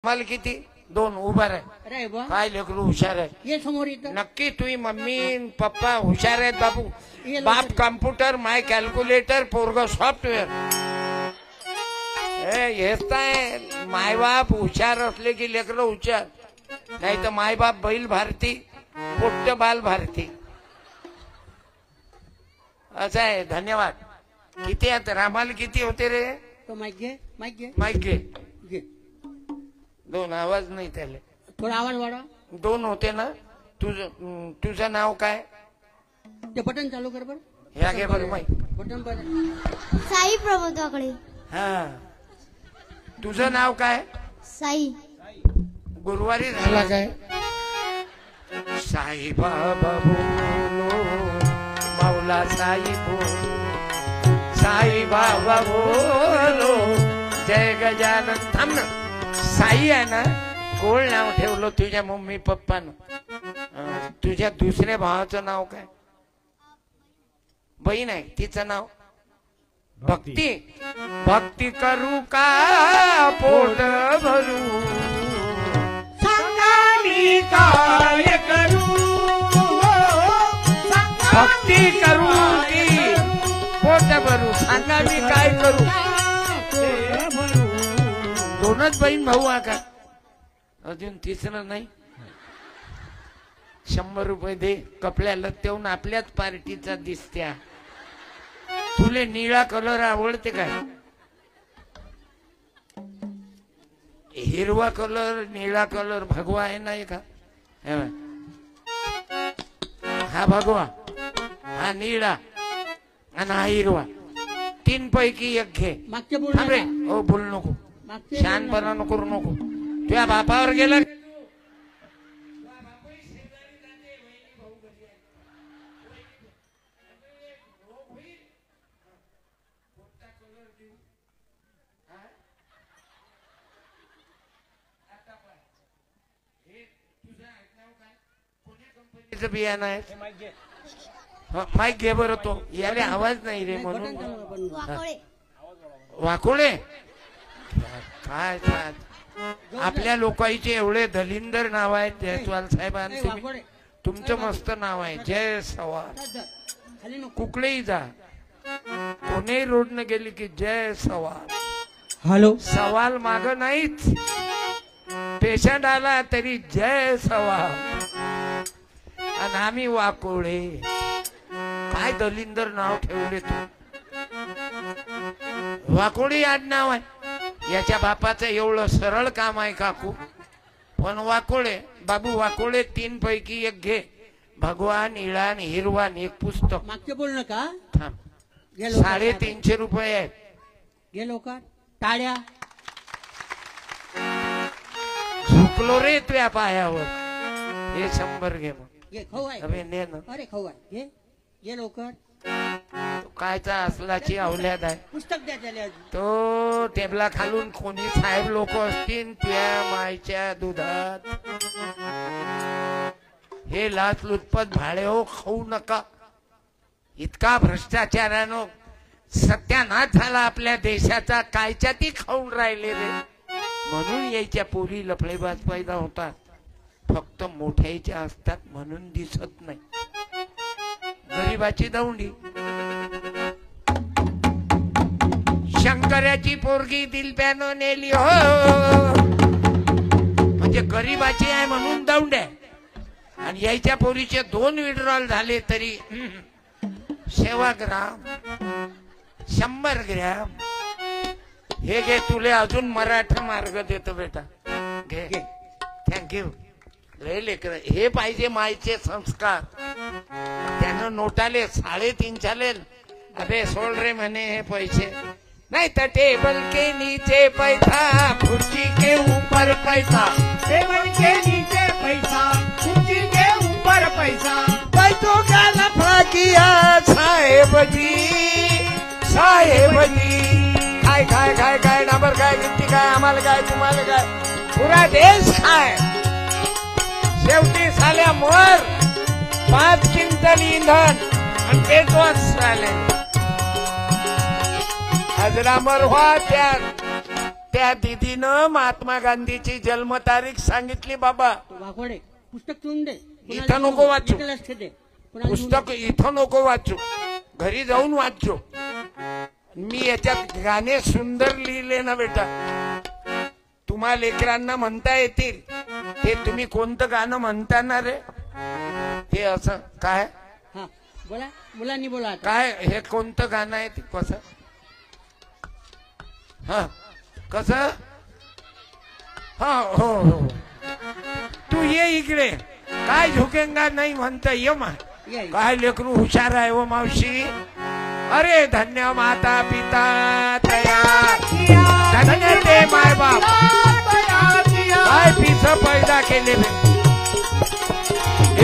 रामाला किती 2 उभा आहे. अरे बा काय लेकरू हुशार आहे. ये समोर इथं नक्की तुझी मम्मी पप्पा हुशार आहेत बाबू. ये बाप लवकर. कॉम्प्युटर माय कॅल्क्युलेटर पोरग सॉफ्टवेअर. हेच काय माय बाप हुशार असले की लेकरं हुशार. नाही तर माय बाप बैल भारती पोट्ट बाल भारती असं आहे. धन्यवाद. किती आहेत रामाला किती होते रे. तो माईक घे माईक घे माईक घे. घे 2 आवाज नाही त्याला. थोडा आवाज वाढवा. 2 होते ना. तुझं नाव काय. ते बटन चालू कर बर. ह्या घे बरं माईक. बटन बर. साई प्रमोद वाकडे. हा तुझं नाव काय. साई. गुरुवारी झाला काय. साई बाबा बोलो माऊला साई बोलो साई बाबा बोलो जय गजानन. थांब ना. साई आहे ना गोळ नाव ठेवलं तुझ्या मम्मी पप्पानं. तुझ्या दुसऱ्या भावाचं नाव काय. बहीण आहे तिचं नाव भक्ती. भक्ती करू का पोट भरू सांगाली काय करू. भक्ती करू की पोट भरू सांगा मी काय करू. 2च बहीण भाऊ आहे का. अजून तिसरं नाही. 100 रुपये दे कपड्याला तेवून आपल्याच पार्टीचा दिसत्या. तुले निळा कलर आवडते काय. हिरवा कलर निळा कलर भगवा आहे ना का. हा भगवा हा निळा आणि हा हिरवा 3 पैकी एक घे. मागचे थांब रे. बोल. हो बोल नको. मागचे शहाणपणा नको करू नको. तुझ्या बापावर गेला. बियाणं आहे. माईक घे बरं. तो याले आवाज नाही रे म्हणून. वाकोळे. वाकोळे काय आपल्या लोकांचे एवढे दलिंदर नाव आहेत. जयस्वाल साहेबांनी तुम्ही तुमचं मस्त नाव आहे जय सवाल. खाली नको. कुठलेही जा कोणीही रोडने गेली की जय सवाल. हॅलो सवाल माग नाहीच. पेशंट आला तरी जय सवाल. आणि आम्ही वाकोळे. काय दलिंदर नाव ठेवले तू. वाकोळे आडनाव आहे. याच्या बापाचं एवढं सरळ काम आहे काकू. पण वाकोळे बाबू वाकोळे 3 पैकी एक घे. भगवा निळा आणि हिरवा आणि एक पुस्तक. मागचे बोल नका. थांब. घे लवकर. 350 रुपये आहेत. घे लवकर. टाळ्या. झुकलो रे तुझ्या पायावर. हे 100 घे मग. घे खाऊ आहे. अबे ने ना. अरे खाऊ आहे. घे घे लवकर. कायचा असलाची अवल्याद आहे. पुस्तक द्या त्याला. तो टेबला खालून कोणी साहेब लोक असतील तुझ्या मायच्या दुधात. हे लाच लुचपत भाडे हो खाऊ नका. इतका भ्रष्टाचारानं सत्यानाश झाला आपल्या देशाचा. कायच्या ती खाऊन राहिले रे. म्हणून यायच्या पोरी लफडेबाज पैदा होतात. फक्त मोठ्याच्या असतात म्हणून दिसत नाही. गरीबाची दौंडी. शंकराची पोरगी दिलप्यानं नेली हो. म्हणजे गरीबाची आहे म्हणून दौंड्या. आणि यायच्या पोरीचे 2 विड्रॉल झाले तरी सेवाग्राम 100 ग्रॅम. हे घे तुले अजून मराठा मार्ग देतो बेटा. घे थँक्यू. लय लेकर हे पाहिजे मायचे संस्कार. त्यानं नोटाले 3.5 चालेल. अबे सोड रे म्हणे हे पैसे. नहीं तो टेबल के नीचे पैसा कुर्सी के ऊपर पैसा. टेबल के नीचे पैसा कुर्सी के ऊपर पैसा. पैसों का लफड़ा किया साहेब जी. साहेब जी काय काय काय काय डाबर काय गिट्टी काय आम्हाला काय तुम्हाला काय पुरा देश काय. शेवटी साल्या मोर 5 क्विंटल इंधन आणि पेट्रोल साले. हजरा मरवा त्या त्या दीदीनं महात्मा गांधीची जन्मतारीख सांगितली बाबा. वाकोडे पुस्तक ठेवून दे. इथं नको वाचू. लक्ष दे. कोणाला घेऊन पुस्तक इथं नको वाचू, घरी जाऊन वाचू. मी याच्यात गाणे सुंदर लिहिले ना बेटा, तुम्हा लेकरांना म्हणता येतील. ते तुम्ही कोणतं गाणं म्हणता ना रे, ते असं काय हा बोला, मुलांनी बोला आता. काय हे कोणतं गाणं आहे ते कसं, हा कसं, हा हो हो तू ये इकडे. काय झुकेंगा नाही म्हणता ये मा. ये, ये. काय लेकरू हुशार आहे हो मावशी. अरे धन्य माता पिता तया, धन्य ते माय बाप. काय पिस पैदा केले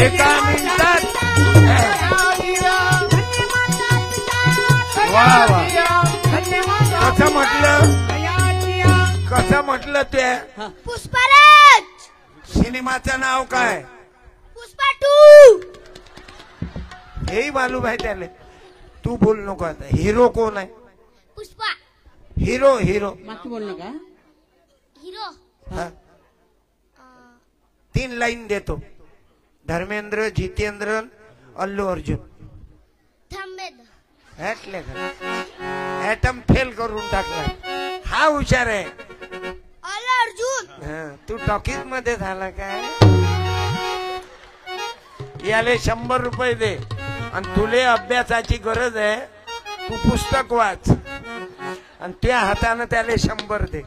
एका मिनिटात. वा वा, कसं म्हटलं, कसं म्हटलं ते. हा. पुष्पराज. सिनेमाचं नाव काय. पुष्पा 2. हेही मालूम आहे त्याला. तू बोल नको आता. हिरो कोण आहे. पुष्पा हिरो हिरो मागची बोल नका. हिरो. हा. 3 लाईन देतो. धर्मेंद्र, जितेंद्र, अल्लू अर्जुन. थांबेद. हॅटले ऍटम फेल करून टाकला. हा हुशार आहे. अल्लू अर्जुन. हा, तू टॉकीज मध्ये झाला काय. याले 100 रुपये दे. आणि तुले अभ्यासाची गरज आहे, तू पुस्तक वाच आणि त्या हाताने त्याला 100 दे.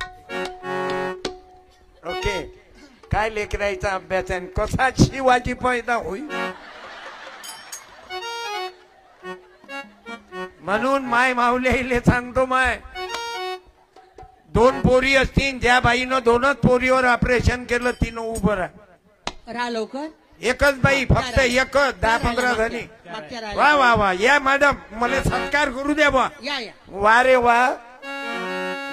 ओके. काय लेकरायचा अभ्यास आहे. कसा शिवाजी पैदा होईल. म्हणून माय माऊलीले सांगतो, माय 2 पोरी असतील, ज्या बाईनं 2च पोरीवर ऑपरेशन केलं, तिनं उभं राहा. राहा लवकर. एकच बाई, फक्त एकच. 10-15 झाली. मागच्या वा राहिल्या. वा वा. या मॅडम, मला सत्कार करू द्या बा. या या. वा रे वा.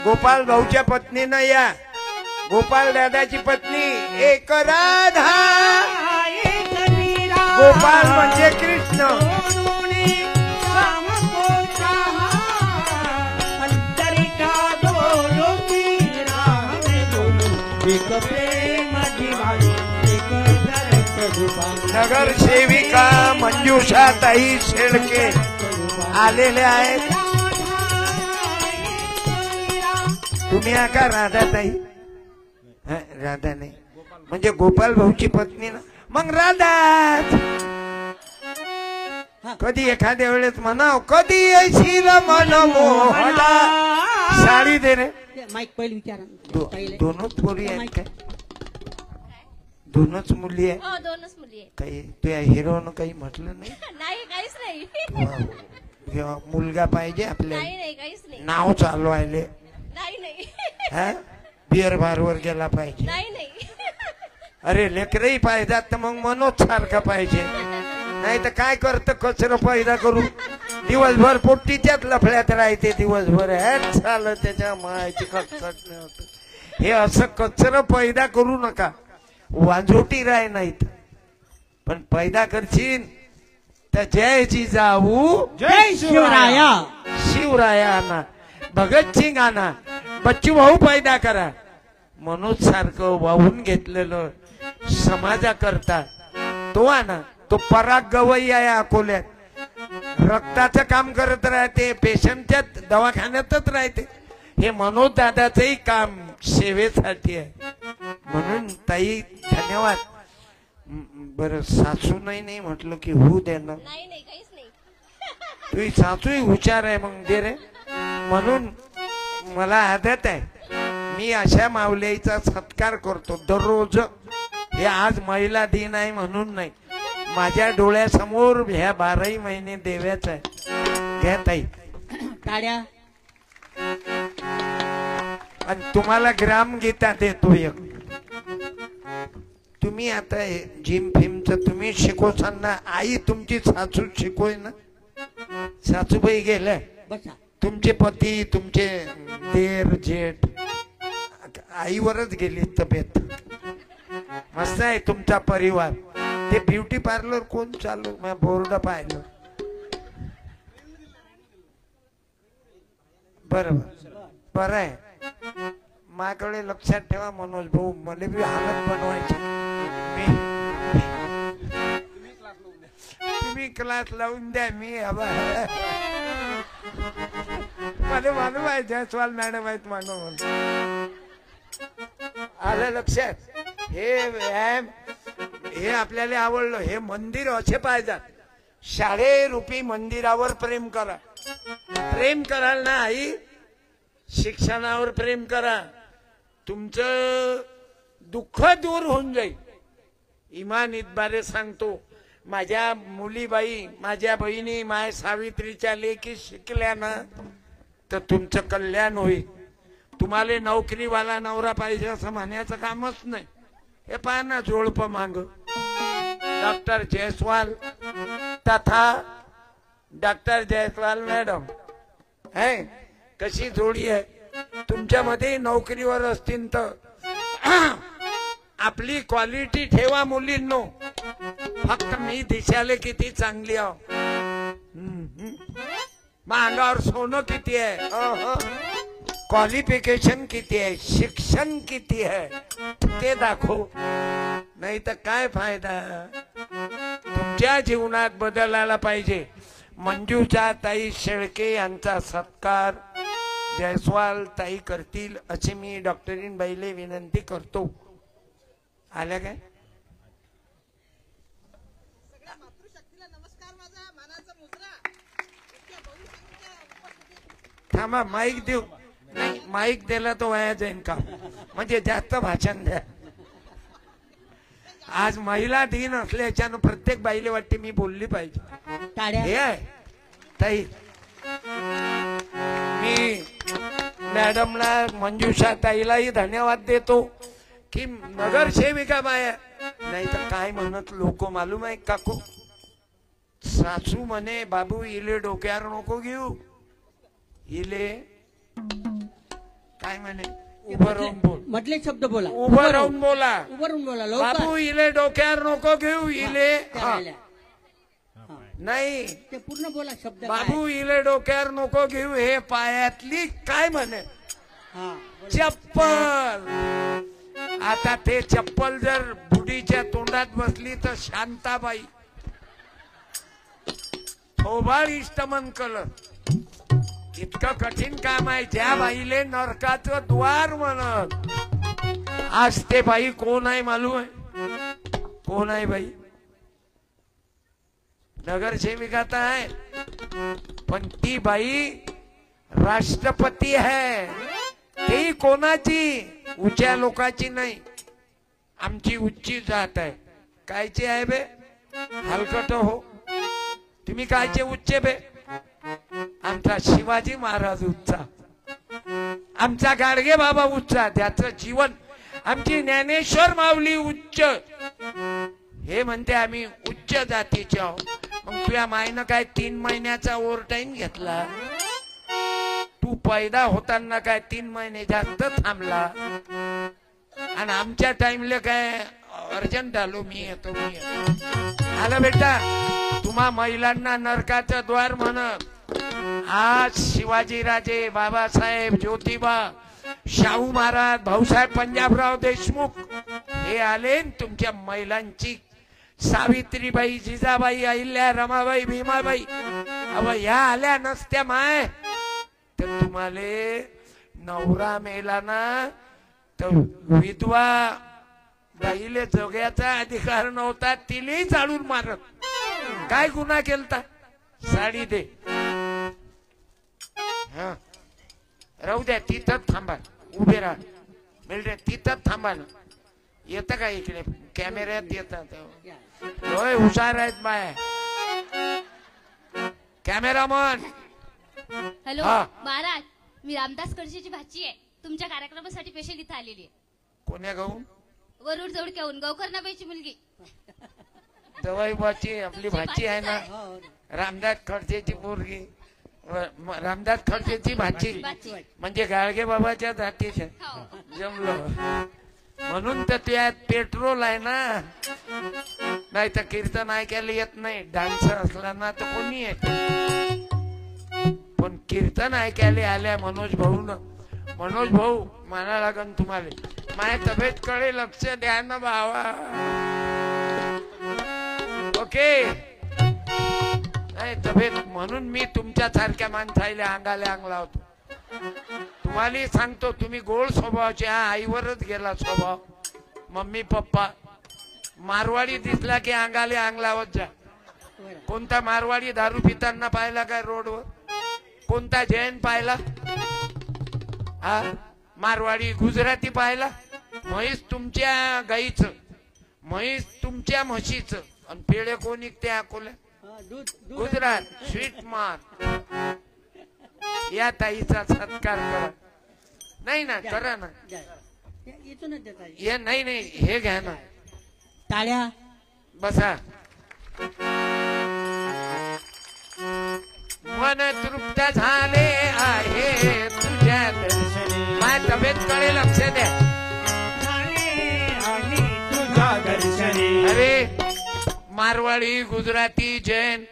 गोपाल भाऊच्या पत्नीनं या. गोपाल दादाची पत्नी एक राधा. गोपाल म्हणजे कृष्ण. नगरसेविका मंजुषा ताई शेळके आलेल्या आहेत. तुम्ही का राधाताई. राधा नाही म्हणजे गोपाल भाऊची पत्नी ना, मग राधा. कधी एखाद्या वेळेस म्हणाव, कधी येशील मन मोहला. साडी दे रे. माईक पहिले विचारा. पहिले. दोनच पोरी आहेत काय. दोनच मुली आहे. हो, 2च मुली आहेत. काही तुझ्या हिरोनं काही म्हटलं नाही. नाही, काहीच नाही. वाव. किंवा मुलगा पाहिजे आपल्याला. नाही, काहीच नाही. नाव चालवायले. नाही. हा, बिअर बारवर गेला पाहिजे. नाही. अरे लेकरही पाहिजात तर मग मनोज सारखं पाहिजे. नाही तर काय करतं, कचरं पैदा करू. दिवसभर पोट्टीच्याच लफड्यात राहते दिवसभर. झालं त्याच्या मायची कटकट नाही होत. हे असं कचरं पैदा करू नका. वाजोटी राय नाहीत, पण पैदा करशील तर जय जिजाऊ जय शिवराया. शिवराया आणा, भगतसिंग आणा, बच्चू भाऊ पैदा करा. मनोज सारखं वाहून घेतलेलं समाजाकरता तो आणा. तो पराग गवई आहे अकोल्यात. रक्ताचं काम करत राहते, पेशंटच्या दवाखान्यातच राहते. हे मनोज दादाचंही काम सेवेसाठी आहे. म्हणून ताई धन्यवाद. बरं, सासू नाही म्हटलं की होऊ दे ना. नाही, काहीच नाही. तुझी सासूही हुशार आहे मग दे रे. म्हणून मला आदत आहे, मी अशा माऊलीचा सत्कार करतो दररोज. हे आज महिला दिन आहे म्हणून नाही, माझ्या डोळ्यासमोर ह्या 12ही महिने देव्याच आहे. घ्या ताई टाळ्या. आणि तुम्हाला ग्रामगीता देतो एक. तुम्ही आता जिम फिमचं तुम्ही शिकवसान ना. आई तुमची सासू शिकवय ना. सासूबाई गेल्या, बसा. तुमचे पती, तुमचे देर जेठ, आईवरच गेली तब्येत. मस्त आहे तुमचा परिवार. ते ब्युटी पार्लर कोण चालू, मी बोर्ड पाहिलं. बरोबर बरं आहे. माझ्याकडे लक्षात ठेवा मनोज भाऊ, मला बी हालत बनवायची. तुम्ही क्लास लावून द्या, मी मला मालूम आहे जयस्वाल मॅडम आहेत मागं म्हणून. आलं लक्षात? हे व्यायाम हे आपल्याला आवडलं. हे मंदिर असे पाहिजे. शाळेरूपी मंदिरावर प्रेम करा. प्रेम कराल ना आई, शिक्षणावर प्रेम करा, तुमचं दुःख दूर होऊन जाईल. इमान इतबारे सांगतो, माझ्या मुलीबाई, माझ्या बहिणी, माय सावित्रीच्या लेकी शिकल्या ना तर तुमचं कल्याण होईल. तुम्हाला नोकरीवाला नवरा पाहिजे असं म्हणायचं कामच नाही. हे पहा ना जोडप मांग डॉक्टर जयस्वाल तथा डॉक्टर जयस्वाल मॅडम है, कशी जोडी आहे. तुमच्यामध्ये नोकरीवर असतील तर आपली क्वालिटी ठेवा मुलींनो. फक्त मी दिसायला किती चांगली आहो, मग अंगावर सोनं किती आहे, क्वालिफिकेशन किती आहे, शिक्षण किती आहे ते दाखव. नाही तर काय फायदा. तुमच्या जीवनात बदल आला पाहिजे. मंजूचा ताई शेळके यांचा सत्कार जयस्वाल ताई करतील असे मी डॉक्टरीन बाईले विनंती करतो. आल्या काय? थांबा, माईक देऊ. नाही, माईक दिला तो वाया जाईन का, म्हणजे जास्त भाषण द्या. आज महिला दिन असल्याच्यानं प्रत्येक बाईले वाटते मी बोलली पाहिजे. हे आहे ताई, मी मॅडमला मंजुषा ताईलाही धन्यवाद देतो की नगरसेविका बाया. नाही तर काय म्हणत लोक मालूम आहे काकू, सासू म्हणे बाबू इले डोक्यावर नको घेऊ, इले काय म्हणे उभं राहून बोल, म्हटले शब्द बोला, उभं राहून बोला, उभं राहून बोला. बाबू इले डोक्यावर नको घेऊ, इले नाही ते पूर्ण बोला शब्द. बाबू इले डोक्यावर नको घेऊ, हे पायातली काय म्हणे चप्पल. आता ते चप्पल जर बुडीच्या तोंडात बसली तर शांताबाई थोबाळ इष्टमन कलर. इतकं कठीण काम आहे. ज्या बाईले नरकाचं द्वार म्हणत, आज ते बाई कोण आहे मालूम आहे? कोण आहे बाई? नगरसेविका तर आहे, पण ती बाई राष्ट्रपती आहे. ती कोणाची? उच्च्या लोकांची नाही, आमची उच्ची जात आहे. कायची आहे बे? हलकट हो तुम्ही, कायचे उच्चे बे? आमचा शिवाजी महाराज उच्चा, आमचा गाडगे बाबा उच्चा, त्याचं जीवन. आमची ज्ञानेश्वर माऊली उच्च. हे म्हणते आम्ही उच्च जातीचे आहोत. मग तुझ्या मायनं काय 3 महिन्याचा ओव्हर टाइम घेतला? तू पैदा होताना काय 3 महिने जास्त थांबला? आणि आमच्या टाइमला काय अर्जंट आलो, मी येतो, मी येतो. आलं बेटा, तुम्हा महिलांना नरकाचं द्वार म्हणत. आज शिवाजीराजे, बाबासाहेब, ज्योतिबा, शाहू महाराज, भाऊसाहेब पंजाबराव देशमुख हे आले. तुमच्या महिलांची सावित्रीबाई, जिजाबाई, अहिल्या, रमाबाई, भीमाबाई, अव ह्या आल्या नसत्या माय तर तुम्हाला नवरा मेला ना तर विधवा बाईले जगायचा अधिकार नव्हता, तिलेही जाळून मारत. काय गुन्हा केलता? साडी दे. हा राहू द्या, तिथंच थांबा, उभे राहा. मिळते तिथंच थांबा ना. येतं का इकडे? कॅमेऱ्यात येतात. होय, हुशार आहेत बाय. कॅमेरामन. हॅलो हा. महाराज, मी रामदास कडशीची भाची आहे. तुमच्या कार्यक्रमासाठी स्पेशल इथं आलेली आहे. कोण्या गाऊन? वरुड जोडक्याहून, गौकर्णाबाईची मुलगी. दवाई बाची आपली भाची आहे ना, रामदास खडसेची पोरगी, रामदास खडसेची भाची, म्हणजे गाडगे बाबाच्या जातीच्या. हो. जमलं. म्हणून तर त्यात पेट्रोल आहे ना, नाही तर कीर्तन ऐकायला येत नाही. डान्स असला ना तर कोणी येते, पण कीर्तन ऐकायला आल्या मनोज भाऊन मनोज भाऊ म्हणा लागन तुम्हाला, माझ्या तब्येतकडे लक्ष द्या ना भावा. ओके नाही तब्येत म्हणून मी तुमच्या सारख्या माणसाला अंगाला अंग लावतो. तुम्हाला सांगतो तुम्ही गोड स्वभावाचे, आईवरच गेला स्वभाव. मम्मी पप्पा मारवाडी दिसला की अंगाले अंग लावत जा. कोणता मारवाडी दारू पिताना पाहिला काय रोडवर? कोणता जैन पाहिला? हा मारवाडी गुजराती पाहिला? म्हैस तुमच्या गाईचं, म्हैस तुमच्या म्हशीचं, आणि पेढे कोण निघते अकोल्या? गुजरात स्वीट मार. या ताईचा सत्कार करा. नाही ना करा ना. हे नाही नाही हे घ्या ना. टाळ्या बसा. मन तृप्त झाले आहे तुझ्या दर्शनी. माझ्या तब्येतकडे लक्ष द्या. तुझ्या दर्शनी. अरे मारवाडी गुजराती जैन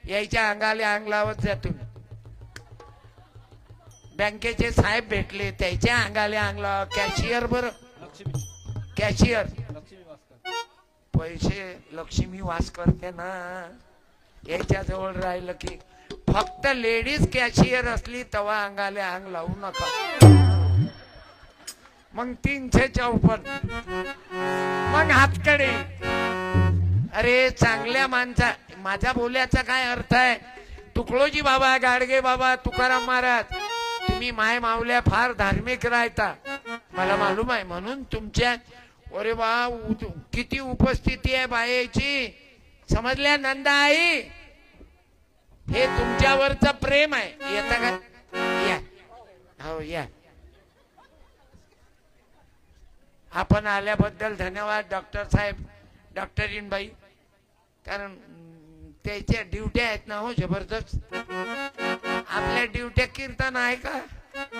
यायच्या अंगाले अंग लावत जा तुम्ही. बँकेचे साहेब भेटले त्याच्या अंगाले अंग लावा. कॅशियर बर कॅशियर पैसे लक्ष्मी वास करते ना. याच्या जवळ राहिलं की फक्त लेडीज कॅशियर असली तेव्हा अंगाले अंग लावू नका. मग 354 मग हातकडे. अरे चांगल्या माणसा. माझ्या बोल्याचा काय अर्थ आहे? तुकडोजी बाबा, गाडगे बाबा, तुकाराम महाराज तुम्ही माय मावल्या फार धार्मिक राहता मला मालूम आहे. म्हणून तुमच्या अरे बा किती उपस्थिती आहे बायेची. समजल्या नंदा आई? हे तुमच्यावरचं प्रेम आहे. येता का? या हो या. आपण आल्याबद्दल धन्यवाद डॉक्टर साहेब, डॉक्टरीन बाई. कारण त्याच्या ड्युट्या आहेत ना हो जबरदस्त. आपल्या ड्युट्या कीर्तन आहे का?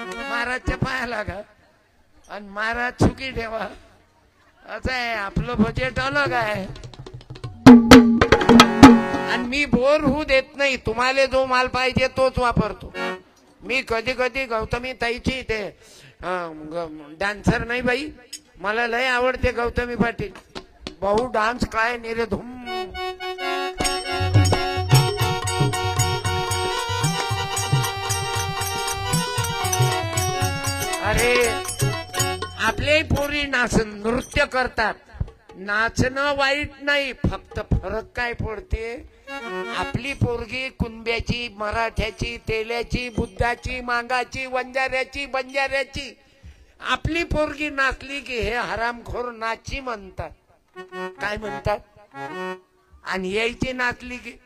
महाराजच्या पायाला का? आणि महाराज चुकी ठेवा असं आहे. आपलं बजेट अलग आहे. आणि मी बोर होऊ देत नाही. तुम्हाला जो माल पाहिजे तोच वापरतो मी. कधी कधी गौतमी ताईची ते डान्सर नाही बाई, मला लय आवडते गौतमी पाटील. बहु डान्स काय निरे धूम. अरे आपले पोरी नृत्य करतात. नाचणं वाईट नाही, फक्त फरक काय पडते? आपली पोरगी कुंब्याची, मराठ्याची, तेल्याची, बुद्धाची, मांगाची, वंजाऱ्याची, बंजाऱ्याची. आपली पोरगी नाचली की हे हरामखोर नाची म्हणतात. काय म्हणतात? आणि यायची नाचली की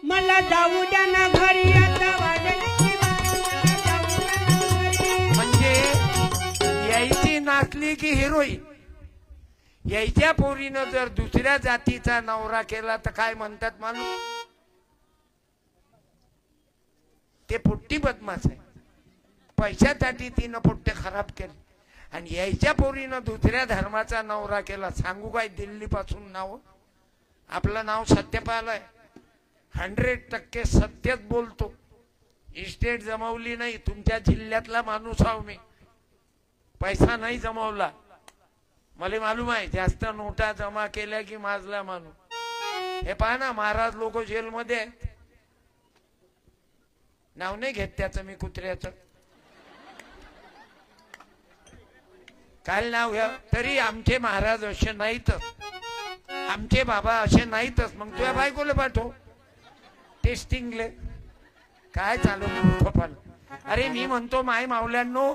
मला जाऊ द्या ना घरी. आता म्हणजे यायची नाचली की हिरोईन. यायच्या पोरीनं जर दुसऱ्या जातीचा नवरा केला तर काय म्हणतात माणूस? ते पुट्टी बदमाश आहे. पैशासाठी तिनं पुट्टे खराब केले. आणि यायच्या पोरीनं दुसऱ्या धर्माचा नवरा केला. सांगू काय दिल्ली पासून नाव? आपलं नाव सत्यपाल आहे. 100% सत्यच बोलतो. इस्टेट जमवली नाही. तुमच्या जिल्ह्यातला माणूस आहो मी. पैसा नाही जमवला. मला मालूम आहे. जास्त नोटा जमा केल्या की माजला माणूस. हे पहा ना महाराज लोक जेलमध्ये आहेत. नाव नाही घेत त्याचं मी कुत्र्याचं. काय नाव घ्या तरी आमचे महाराज असे नाहीतच. आमचे बाबा असे नाहीतच. मग तुझ्या बायकोला पाठव टेस्टिंगले. काय चालू मूर्खपण. अरे मी म्हणतो माय मावल्यांनो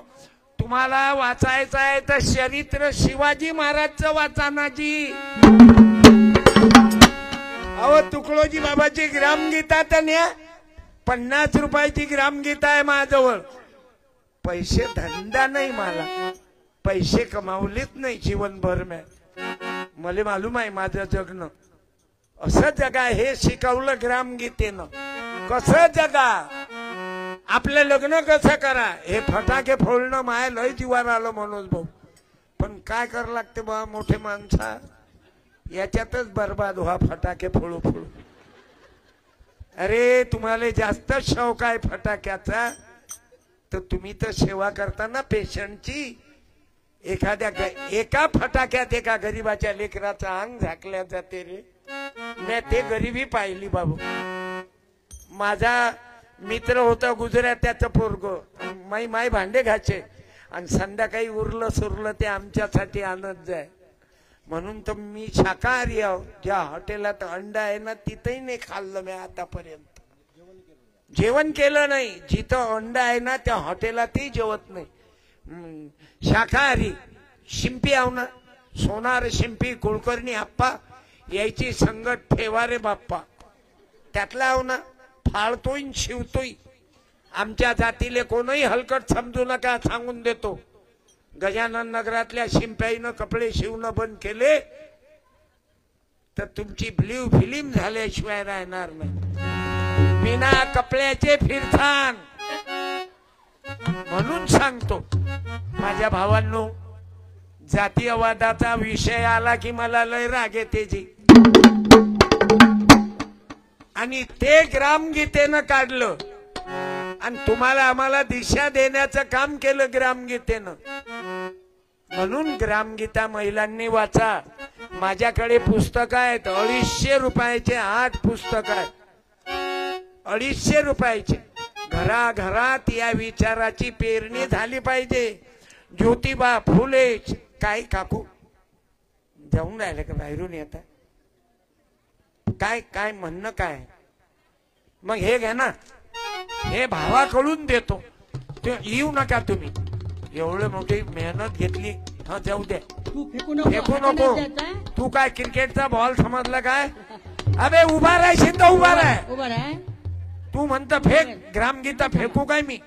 तुम्हाला वाचायचं आहे तर चरित्र शिवाजी महाराजचं वाचा जी. अहो तुकडोजी बाबाची ग्रामगीता तर न्या. 50 रुपयाची ग्रामगीता आहे माझ्याजवळ. पैसे धंदा नाही मला. पैसे कमावलेच नाही जीवनभर. मला मालूम आहे माझं जगणं असं जगा. हे शिकवलं ग्रामगीतेनं. कसं जगा, आपलं लग्न कसं करा. हे फटाके फोडणं माया लय जीवार आलं मनोज भाऊ. पण काय करावं लागते बा मोठे माणसा. याच्यातच बर्बाद व्हा फटाके फोडू फोडू. अरे तुम्हाला जास्त शौक आहे फटाक्याचा. तर तुम्ही तर सेवा करताना पेशंटची एका फटाक्यात एका गरीबाच्या लेकराचं अंग झाकल्या जाते रे. मी ते गरिबी पाहिली बाबू. माझा मित्र होता गुजरात, त्याचं पोरग माई भांडे घाचे आणि संध्याकाळी उरलं सुरलं ते आमच्यासाठी आणत जाय. म्हणून तर मी शाकाहारी आहो. ज्या हॉटेलात अंडा आहे ना तिथंही नाही खाल्लं मी आतापर्यंत. जेवण केलं नाही. जिथं अंडा आहे ना त्या हॉटेलातही जेवत नाही. शाकाहारी. शिंपी आव ना, सोनार शिंपी कुलकर्णी आप्पा यायची संगत ठेवा रे बाप्पा. त्यातला आव ना, फाळतोय शिवतोय. आमच्या जातीले कोणही हलकट समजू नका सांगून देतो. गजानन नगरातल्या शिंप्याईनं कपडे शिवणं बंद केले तर तुमची ब्ल्यू फिल्म झाल्याशिवाय राहणार नाही. बिना कपड्याचे फिरतान. म्हणून सांगतो माझ्या भावांनो, जातीयवादाचा विषय आला की मला लय राग येते जी. आणि ते ग्रामगीतेनं काढलं आणि तुम्हाला आम्हाला दिशा देण्याचं काम केलं ग्रामगीतेनं. म्हणून ग्रामगीता महिलांनी वाचा. माझ्याकडे पुस्तक आहेत 250 रुपयाचे 8 पुस्तक आहेत. 250 रुपयाचे. घराघरात या विचाराची पेरणी झाली पाहिजे. ज्योतिबा फुले. काय काकू जाऊन राहिले का बाहेरून येता? काय काय म्हणणं काय? मग हे घ्या ना, हे भावाकडून देतो. येऊ नका तुम्ही. एवढं मोठी मेहनत घेतली. हा जाऊ दे. तू फेकू फेकू नको. तू काय क्रिकेटचा बॉल समजला काय? अबे उभा राह शिंद, उभा राह. उभा राह. तू म्हणता फेक. ग्रामगीता फेकू काय मी?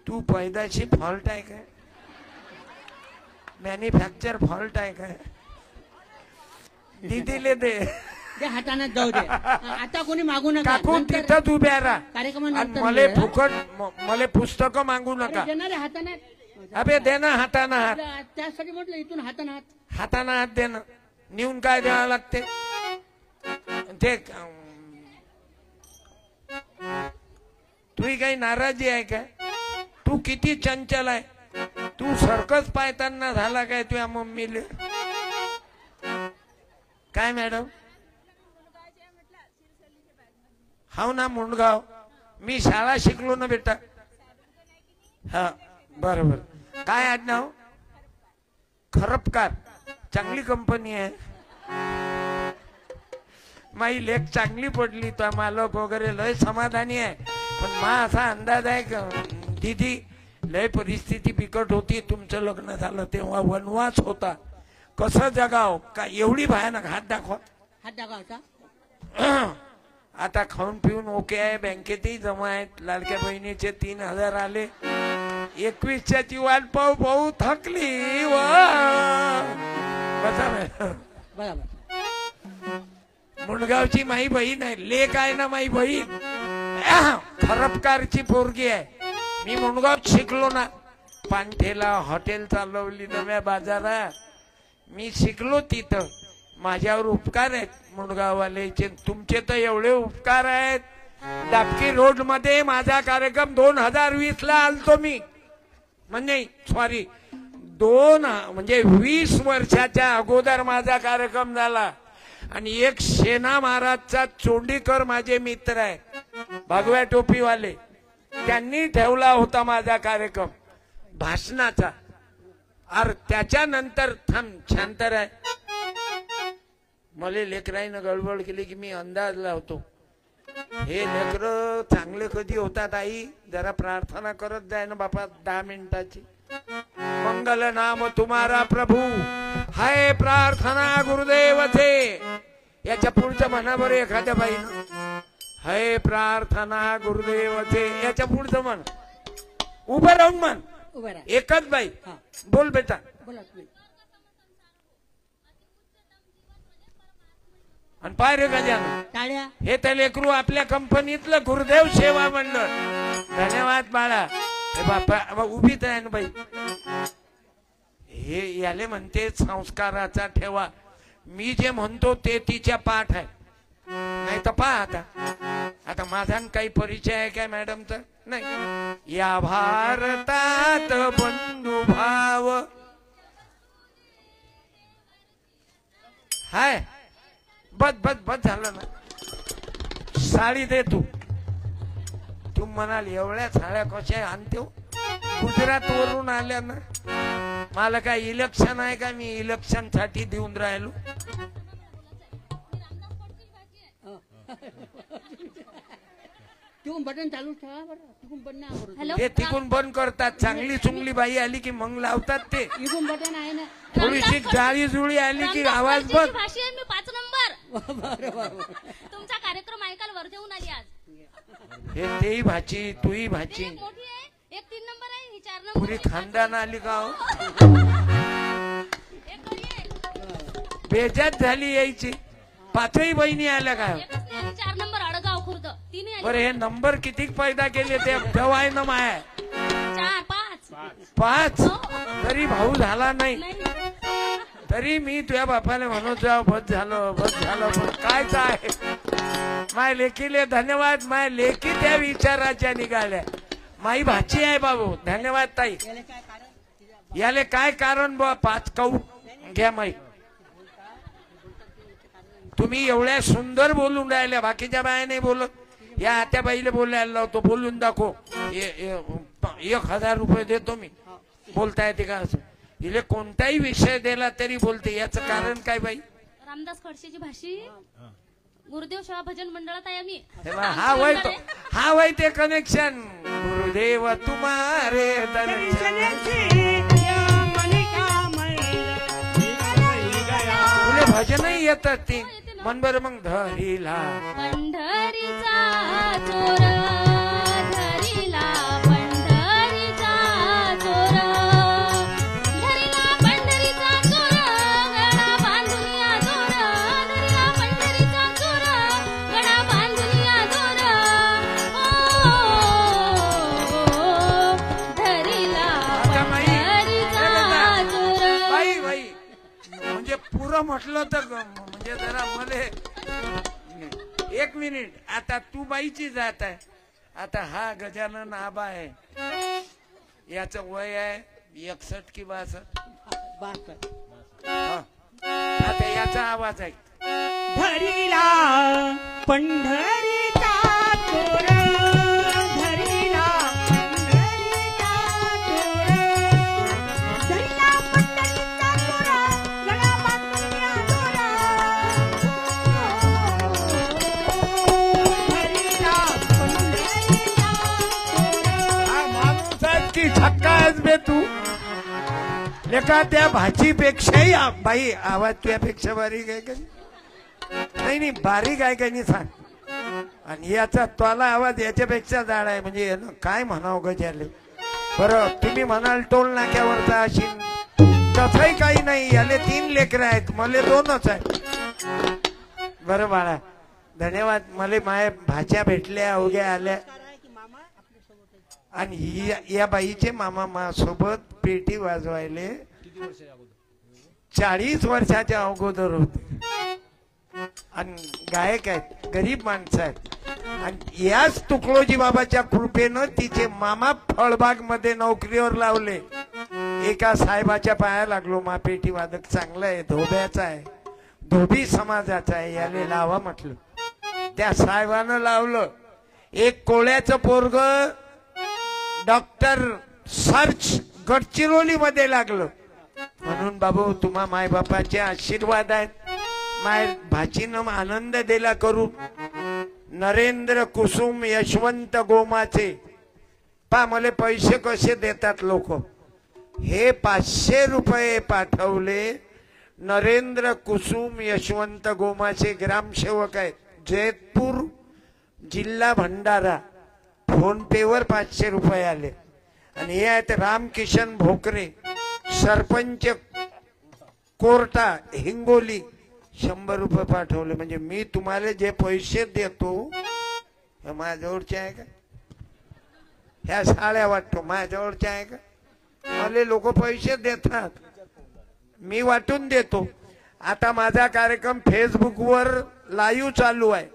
तू पैदाशी फॉल्ट आहे काय? मॅन्युफॅक्चर फॉल्ट आहे काय? दीदीले दे. हाताने जाऊ दे. आता कोणी मागू नका. काकू तिथंच उभ्या राहा. कार्यक्रमानंतर मले फुकट मले पुस्तकं मागू नका. देणारे हाताने. अबे दे ना हाताना हात. त्यासाठी म्हटलं इथून हाताने हात. हाताना हात दे ना. नेऊन काय द्यावं लागते ते? तुही काही नाराजी आहे काय? तू किती चंचल आहे. तू सर्कस पायताना झाला काय तुझ्या मम्मीले? काय मॅडम? हाव ना मुंडगाव. मी शाळा शिकलो ना बेटा. हा बरोबर. काय आडनाव? खरपकार. चांगली कंपनी आहे. माई लेख चांगली पडली. तो मालक वगैरे लय समाधानी आहे. पण मा असा अंदाज आहे का दीदी लय परिस्थिती बिकट होती. तुमचं लग्न झालं तेव्हा वनवास होता. कसं जगाव का? एवढी भयानक. हात दाखवा. हात दाखवा. आता खाऊन पिऊन ओके आहे. बँकेतही जमा आहेत. लाडक्या बहिणीचे 3000 आले. 21ची वाट पाहू पाहू थकली. बरोबर. मुंडगावची माई बहीण आहे. लेक आहे ना माई बहीण. खरपकारची पोरगी आहे. मी मुंडगावात शिकलो ना. पानठेला हॉटेल चालवली नव्या बाजारात. मी शिकलो तिथं. माझ्यावर उपकार आहेत मुंडगाववालेचे. तुमचे तर एवढे उपकार आहेत. दापकी रोड मध्ये माझा कार्यक्रम 2020 ला आलतो मी. म्हणजे सॉरी 20 वर्षाच्या अगोदर माझा कार्यक्रम झाला. आणि एक सेना महाराजचा चोंडीकर माझे मित्र आहे, भगव्या टोपीवाले. त्यांनी ठेवला होता माझा कार्यक्रम भाषणाचा. अर त्याच्यानंतर थांब शांत राह. मला लेकराईनं गडबड केली की मी अंदाज लावतो. हे लेकर चांगले कधी होतात आई? जरा प्रार्थना करत जाय ना बापा 10 मिनिटाची. मंगल नाम तुम्हारा प्रभु हाय प्रार्थना गुरुदेव थे. याच्या पुढचं म्हणा बरं एखाद्या बाईनं. हाय प्रार्थना गुरुदेव थे. याच्या पुढचं म्हण. उभं राहून म्हण. एकच बाई. बोल बेटा. आणि पाय रे गजानन. हे तर लेकरू आपल्या कंपनीतलं गुरुदेव सेवा मंडळ. धन्यवाद बाळा. हे बापा उभीच आहे ना बाई. हे याले म्हणते संस्काराचा ठेवा. मी जे म्हणतो ते तिच्या पाठ आहे. नाही तर पहा आता आता माझा काही परिचय आहे काय मॅडमचा? नाही. या भारतात बंधुभाव हाय. बस बस बस झालं ना. साडी दे तू. तू म्हणाल एवढ्या साड्या कशा आणते? गुजरात वरून आल्या ना. मला काय इलेक्शन आहे का? मी इलेक्शन साठी देऊन राहिलो. तिकून बटन चालू ठेवा बरं. तिकून बटन नाही आवडत. हॅलो ते तिकून बंद करतात. चांगली चुंगली बाई आली की मग लावतात ते. इकून बटन आहे ना. थोडीशी जाळी जुळी आली की आवाज बघ. भाषी आहे मी 5 नंबर. बरं बरं. तुमचा कार्यक्रम ऐकायला वर्धेहून आली आज. हे तेही भाची तूही भाची एक मोठी आहे, एक 3 नंबर आहे, ही 4 नंबर पुरी आहे. खानदान आली का हो? एक घरी आहे. बेजात झाली यायची. 5ही बहिणी आल्या का? एकच नाही आली, 4 नंबर अडगाव खुर्द. 3 आली. बरं हे नंबर किती पैदा केले ते जवाय न माय? 4 5. 5. तरी भाऊ झाला नाही. नाही. तरी मी तुझ्या बापाला म्हणत जाऊ बस झालं बस झालं. पण कायच आहे माय लेकीले धन्यवाद. माय लेकी त्या विचाराच्या निघाल्या. माई भाची आहे बाबू. धन्यवाद ताई. याले काय कारण बा? 5 काऊ घ्या माई. तुम्ही एवढ्या सुंदर बोलून राहिल्या. बाकीच्या बाया नाही बोलत. या आत्या बाईला बोलायला लावतो. बोलून दाखव. 1000 रुपये देतो मी. बोलता येते का असं? हिला कोणताही विषय दिला तरी बोलते. याचं कारण काय बाई? रामदास खडसेची भाषी गुरुदेव सेवा भजन मंडळात आहे आम्ही. हा वय तो. हा वय ते कनेक्शन. गुरुदेव तुम्हारे दर्शन. तुले भजनही येतात ती. मन बरं मग धरीला पंढरीचा चोर धरीला पंढरीचा चोर धरीला पंढरीचा चोर गळा बांधुनिया चोर धरीला पंढरीचा चोर गळा बांधुनिया चोर धरीला पंढरीचा चोर. बाई बाई म्हणजे पुरं म्हटलं तर म्हणजे जरा मले 1 मिनिट. आता तू बाईची जात आहे. आता हा गजानन आबा आहे. याचं वय आहे 61 की 62. हा. आता याचा आवाज आहे. धरीला पंढरीचा चोर धरीला पंढरीचा चोर धरीला पंढरीचा चोर गळा बांधुनिया चोर धरीला पंढरीचा चोर. हा माणूस आहे की झक्का आहेस बे तू? लेका त्या भाजीपेक्षाही बाई आवाज तुझ्यापेक्षा बारीक आहे का? नाही नाही बारीक आहे का नाही सांग. आणि याचा त्वाला आवाज याच्यापेक्षा जाड आहे. म्हणजे यानं काय म्हणावं गजाले. बरं तुम्ही म्हणाल टोल नाक्यावरचा अशी. तसंही काही नाही. याले 3 लेकरं आहेत. मला 2च आहेत. बरं बाळा धन्यवाद. मला माया भाच्या भेटल्या अवघ्या आल्या. आणि या बाईचे मामा माझ्यासोबत पेटी वाजवायले 40 वर्षाच्या अगोदर होते. आणि गायक आहेत. गरीब माणसं आहेत. आणि याच तुकडोजी बाबाच्या कृपेनं तिचे मामा फळबाग मध्ये नोकरीवर लावले. एका साहेबाच्या पाया लागलो. मा पेटी वादक चांगला आहे. धोब्याचा आहे. धोबी समाजाचा आहे. याले लावा म्हटलं. त्या साहेबानं लावलं. एक कोळ्याचं पोरग डॉक्टर सर्च गडचिरोली मध्ये लागलं. म्हणून बाबू तुम्हा माय बापाचे आशीर्वाद आहेत. माय भाचीनं आनंद दिला करू. नरेंद्र कुसुम यशवंत गोमाचे पा मला पैसे कसे देतात लोक. हे 500 रुपये पाठवले. नरेंद्र कुसुम यशवंत गोमाचे ग्रामसेवक आहेत. जैतपूर जिल्हा भंडारा. फोन पे वर 500 रुपये आले. आणि हे आहेत रामकिशन भोकरे सरपंच कोर्टा हिंगोली 100 रुपये पाठवले. म्हणजे मी तुम्हाला जे पैसे देतो हे माझ्याजवळचे आहे का? ह्या साड्या वाटतो माझ्याजवळच्या आहे का? मला लोक पैसे देतात. मी वाटून देतो. आता माझा कार्यक्रम फेसबुकवर लाईव्ह चालू आहे.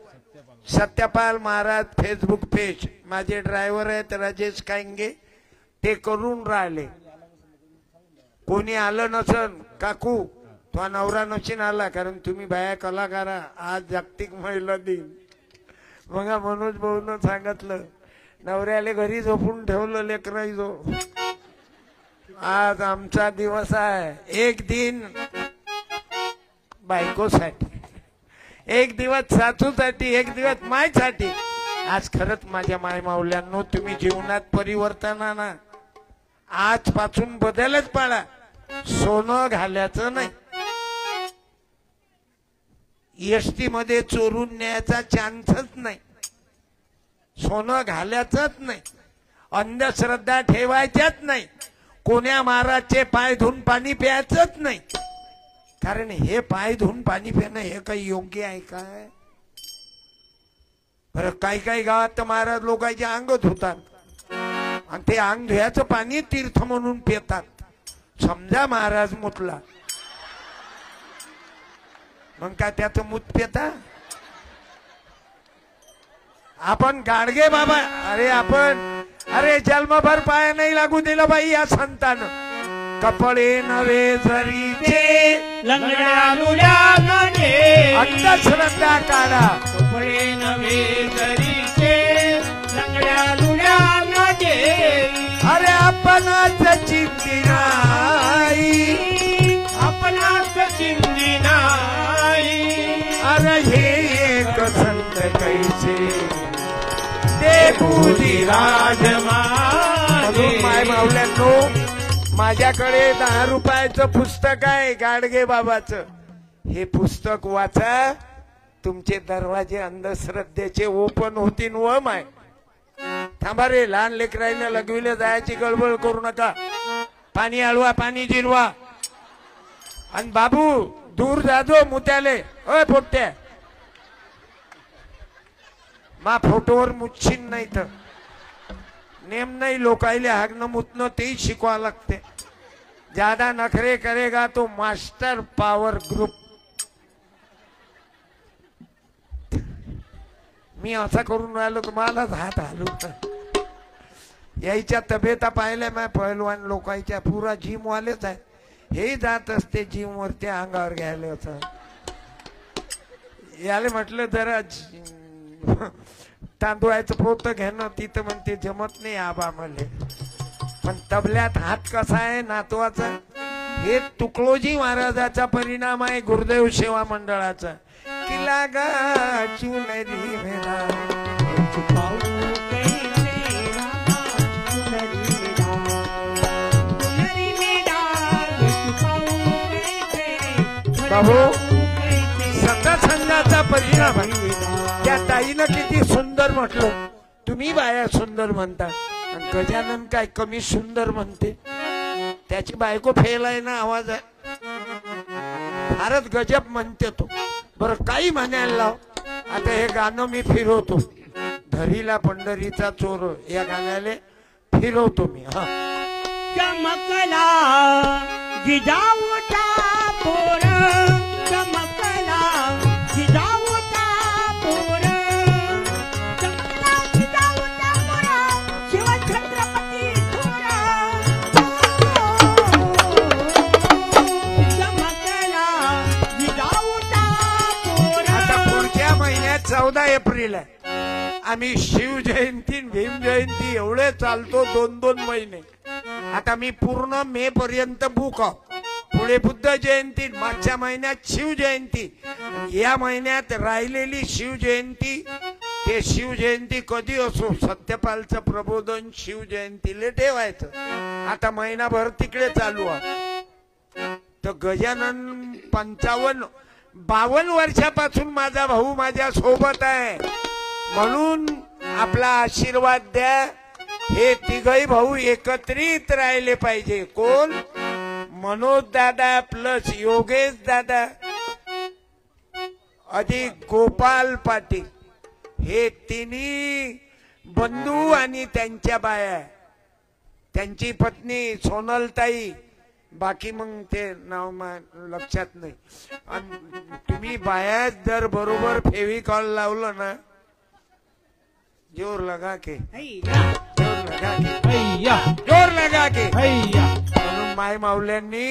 सत्यपाल महाराज फेसबुक पेज, माझे ड्रायव्हर आहेत राजेश कांगे, ते करून राहिले. कोणी आलं नसन, काकू तो नवरा नशीन आला, कारण तुम्ही बाया कलाकार, आज जागतिक महिला दिन. मग मनोज भाऊन सांगितलं, नवऱ्याले घरी झोपून ठेवलं लेकराईजो. आज आमचा दिवस आहे. एक दिन बायकोसाठी, एक दिवस सासूसाठी, एक दिवस मायसाठी. आज खरंच माझ्या माय माऊल्यांनो, तुम्ही जीवनात परिवर्तन आणा. आजपासून बदलच पाळा. सोनं घालायचं नाही. एसटी मध्ये चोरून न्यायचा चान्सच नाही. सोनं घालायचंच नाही. अंधश्रद्धा ठेवायच्याच नाही. कोण्या महाराजचे पाय धुवून पाणी प्यायचंच नाही. कारण हे पाय धुवून पाणी पिणं हे काही योग्य आहे काय? बरं, काही काही गावात तर महाराज लोकांचे अंग धुतात आणि ते अंग धुयाचं पाणी तीर्थ म्हणून पितात. समजा महाराज मुतला, मग काय त्याचं मूत पिता? आपण गाडगे बाबा, अरे जन्मभर पाय नाही लागू दिलं बाई या संतानं. कपडे नवे जरीचे लंगड्या लुल्यामध्ये अंधश्रद्धा काढा. कपडे नवे जरीचे लंगड्या लुल्यामध्ये. अरे आपणाच चिंती नाही, आपणाच चिंती नाही. अरे हे एक संत कैसे ते पूजी राजमाने. माय मावल्यांनो, माझ्याकडे 10 रुपयाचं पुस्तक आहे गाडगे बाबाचं. हे पुस्तक वाचा, तुमचे दरवाजे अंधश्रद्धेचे ओपन होतील. व माय थांबा रे, लहान लेकराईनं लघवीला जायची गडबड करू नका. पाणी आळवा, पाणी जिरवा. आणि बाबू दूर जाजो मुत्याले. ओय पोट्या, मा फोटोवर मुच्छिन नाही तर नेम नाही. लोकायले हागणं मुतणं तेही शिकवा लागते. ज्यादा नखरे करेगा तो मास्टर पावर ग्रुप. मी असा करून राहिलो तुम्हालाच हात हलू. यायच्या तब्येता पाहिल्या मी पहिलवान लोकांच्या, पुरा जिम वालेच आहे. हे जात असते जिम वरती अंगावर घ्यायला. असं याले म्हटलं जरा तांदूळाचं पोत घेणं, तिथं म्हणते जमत नाही आबा मले. पण तबल्यात हात कसा आहे नातवाचा, हे तुकडोजी महाराजाचा परिणाम आहे. गुरुदेव सेवा मंडळाचा. किला गा चुनरी मेरा बाबू, सत्संगाचा परिणाम आहे. त्या ताईनं किती सुंदर म्हटलं. तुम्ही बाया सुंदर म्हणता, आणि गजानन काय कमी सुंदर म्हणते? त्याची बायको फेल आहे ना, आवाज आहे फारच गजब म्हणते तो. बरं, काही म्हणायला लाव. आता हे गाणं मी फिरवतो, धरीला पंढरीचा चोर, या गाण्याले फिरवतो मी. हा, चमकला जिजाऊचा पोर, चमकला जिजाऊचा पोर, चमकला जिजाऊचा पोर, शिवछत्रपती थोर. चमकला जिजाऊचा पोर. आता पुढच्या महिन्यात 14 एप्रिल आहे. आम्ही शिव जयंती भीम जयंती एवढे चालतो 2-2 महिने. आता मी पूर्ण मे पर्यंत बुक आहो. पुढे बुद्ध जयंती, मागच्या महिन्यात शिव जयंती, या महिन्यात राहिलेली शिव जयंती. ते शिव जयंती कधी असो, सत्यपालचं प्रबोधन शिव जयंतीला ठेवायचं. आता महिनाभर तिकडे चालू आहे. तर गजानन 55-52 वर्षापासून माझा भाऊ माझ्या सोबत आहे. म्हणून आपला आशीर्वाद द्या. हे तिघही भाऊ एकत्रित राहिले पाहिजे. कोण? मनोज दादा प्लस योगेश दादा अधिक गोपाल पाटील, हे तिन्ही बंधू आणि त्यांच्या बाया, त्यांची पत्नी सोनलताई, बाकी मग ते नाव लक्षात नाही. आणि तुम्ही बाया जर बरोबर फेविकॉल लावलं ना जोर लगा के हैया जोर लगा के हैया जोर लगा के हैया. म्हणून माय माऊल्यांनी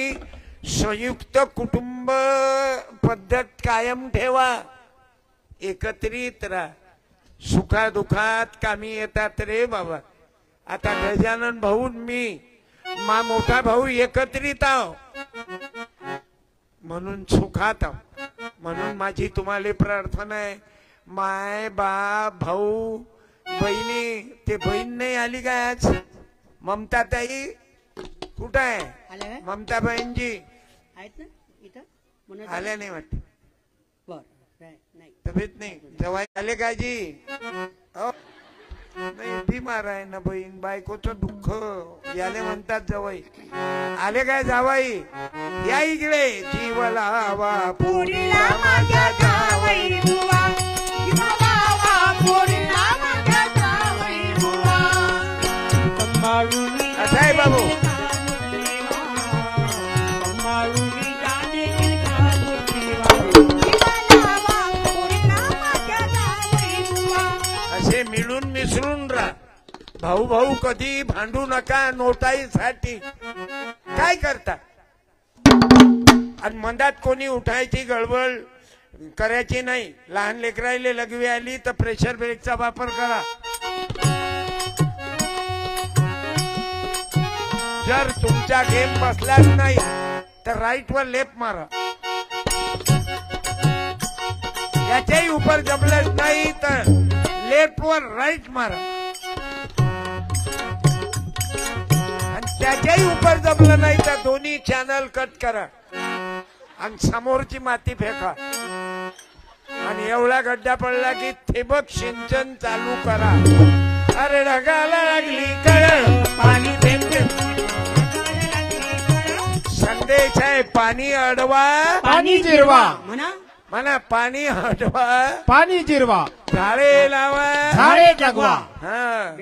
संयुक्त कुटुंब पद्धत कायम ठेवा. एकत्रित राहा. सुखादुखात कामी येतात रे बाबा. आता गजानन भाऊ मी मोठा भाऊ एकत्रित आहो म्हणून सुखात आहो. म्हणून माझी तुम्हाला प्रार्थना आहे. माय बाप भाऊ बहिणी ते बहीण नाही आली काय आज? ममता ताई कुठं आहे? आल्या काय? ममता बहीणजी आहेत ना इथं म्हणून आल्या नाही वाटत. बर नाही तब्येत नाही. जवाई आले का जी? हो. नाही बिमार आहे ना बहीण. बायकोचं दुःख याले म्हणतात जवाई. आले काय जावाई? या इकडे. जीव लावा पुरीला माझ्या जावई बुवा, जीव लावा पुरीला माझ्या जावई बुवा. संभाळून असं आहे बाबू. संभाळून जाणे का गोष्टी. जीव लावा पुरीला माझ्या जावई बुवा. असे मिळून मिसळून राहा. भाऊ भाऊ कधी भांडू नका नोटाईसाठी. काय करता? आणि मधात कोणी उठायची गडबड करायची नाही. लहान लेकरायले लघवी आली तर प्रेशर ब्रेकचा वापर करा. जर तुमचा गेम बसलाच नाही तर राईट वर लेप मारा. याच्याही उपर जमलंच नाही तर लेफ्ट वर राईट मारा. आणि त्याच्याही उपर जमलं नाही तर दोन्ही चॅनल कट करा आणि समोरची माती फेका. आणि एवढा गड्डा पडला की ठिबक सिंचन चालू करा. अरे ढगाला लागली कळ पाणी थेंब संदेश आहे. पाणी अडवा पाणी जिरवा, म्हणा म्हणा. पाणी अडवा पाणी जिरवा, झाडे लावा झाडे जगवा. हा.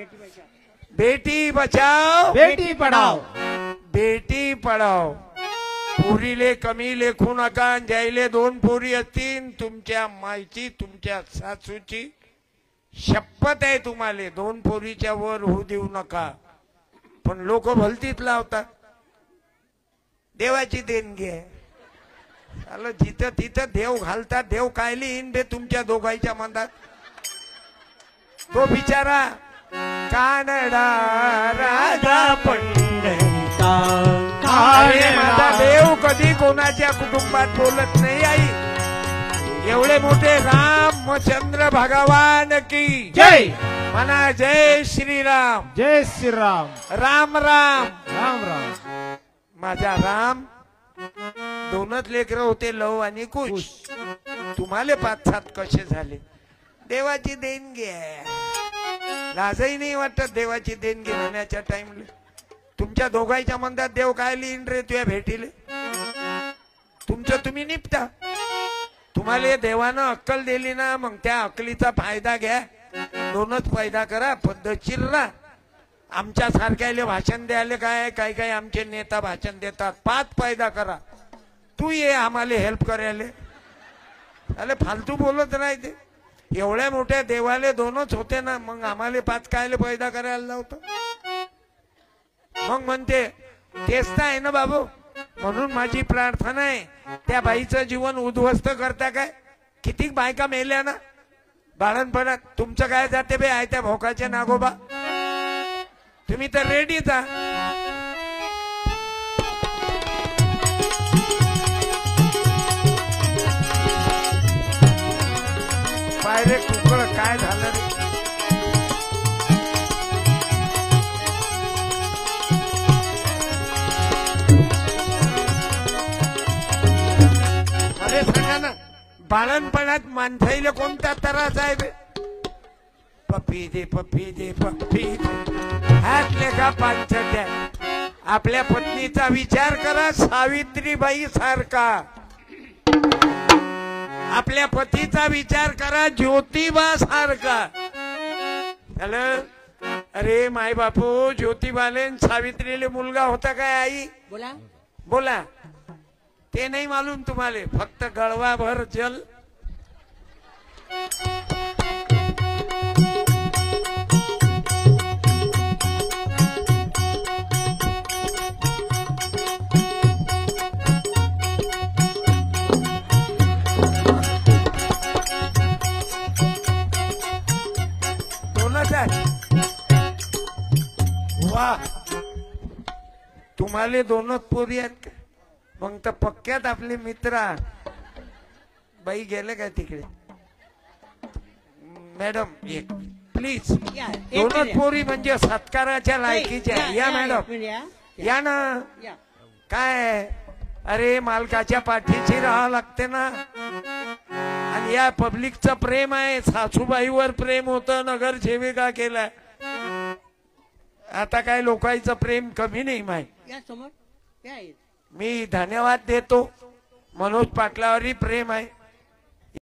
बेटी बचाव बेटी पढाव. बेटी पढाव. पोरीले कमी लेखू नका. ज्यायले 2 पोरी असतील तुमच्या मायची तुमच्या सासूची शपथ आहे तुम्हाला 2 पोरीच्या वर होऊ देऊ नका. पण लोक भलतीत लावतात. देवाची देणगी आहे. आलं जिथं तिथं देव घालतात. देव कायली येईन बे तुमच्या दोघांच्या मनात? तो बिचारा कानडा राजा पंढरीचा. अरे माझा देव कधी कोणाच्या कुटुंबात बोलत नाही. आई एवढे मोठे रामचंद्र भगवान की जय. म्हणा. जय श्रीराम. जय श्रीराम. राम राम. राम राम. माझा राम 2च लेकरं होते, लव आणि कुश. तुम्हाला 5-7 कसे झाले? देवाची देणगी आहे. लाजही नाही वाटत देवाची देणगी म्हणण्याच्या टाइमला. तुमच्या दोघांच्या मनात देव काय लिहिन रे तुझ्या भेटीले? तुमचं तुम्ही निपटा. तुम्हाला देवानं अक्कल दिली ना मग त्या अक्कलीचा फायदा घ्या. 2च पैदा करा. पद्धतशीर राहा. आमच्या सारख्याले भाषण द्यायला काय काही काही आमचे नेता भाषण देतात. 5 पैदा करा. तू ये आम्हाला हेल्प करायला. अरे फालतू बोलत नाही ते. एवढ्या मोठ्या देवाले 2च होते ना मग आम्हाला 5 कायले पैदा करायला लावतो? मग म्हणते तेच तर आहे ना बाबू. म्हणून माझी प्रार्थना आहे त्या बाईचं जीवन उद्ध्वस्त करता काय? किती बायका मेल्या ना बाळणपणात. तुमचं काय जाते बे आहे त्या भोकाच्या नागोबा. तुम्ही तर रेडीच आहात. पायरे कुकळ काय झालं रे? अरे सांगा ना बाळणपणात माणसाईला कोणता त्रास आहे बे? पप्पी दे पप्पी दे पप्पी दे. हातले का पांचट्या. आपल्या पत्नीचा विचार करा सावित्रीबाई सारखा. आपल्या पतीचा विचार करा ज्योतिबा सारखा. झालं? अरे माय बापू ज्योतिबाले सावित्रीले मुलगा होता काय आई? बोला बोला. ते नाही मालूम तुम्हाला. फक्त गळवाभर जल तुम्हाला दोनच पोरी आहेत का? मग तर पक्क्यात आपले मित्र आहात. बाई गेले काय तिकडे? मॅडम एक प्लीज. या, एक दोनच मिनिट. पोरी म्हणजे सत्काराच्या लायकीच्या. या मॅडम या. या ना. या. काय अरे मालकाच्या पाठीशी राहावं लागते ना. आणि या पब्लिकचं प्रेम आहे. सासूबाईवर प्रेम होतं, नगरसेविका केलाय. आता काय लोकांचं प्रेम कमी नाही माय. या समोर या. मी धन्यवाद देतो. मनोज पाटलावरही प्रेम आहे.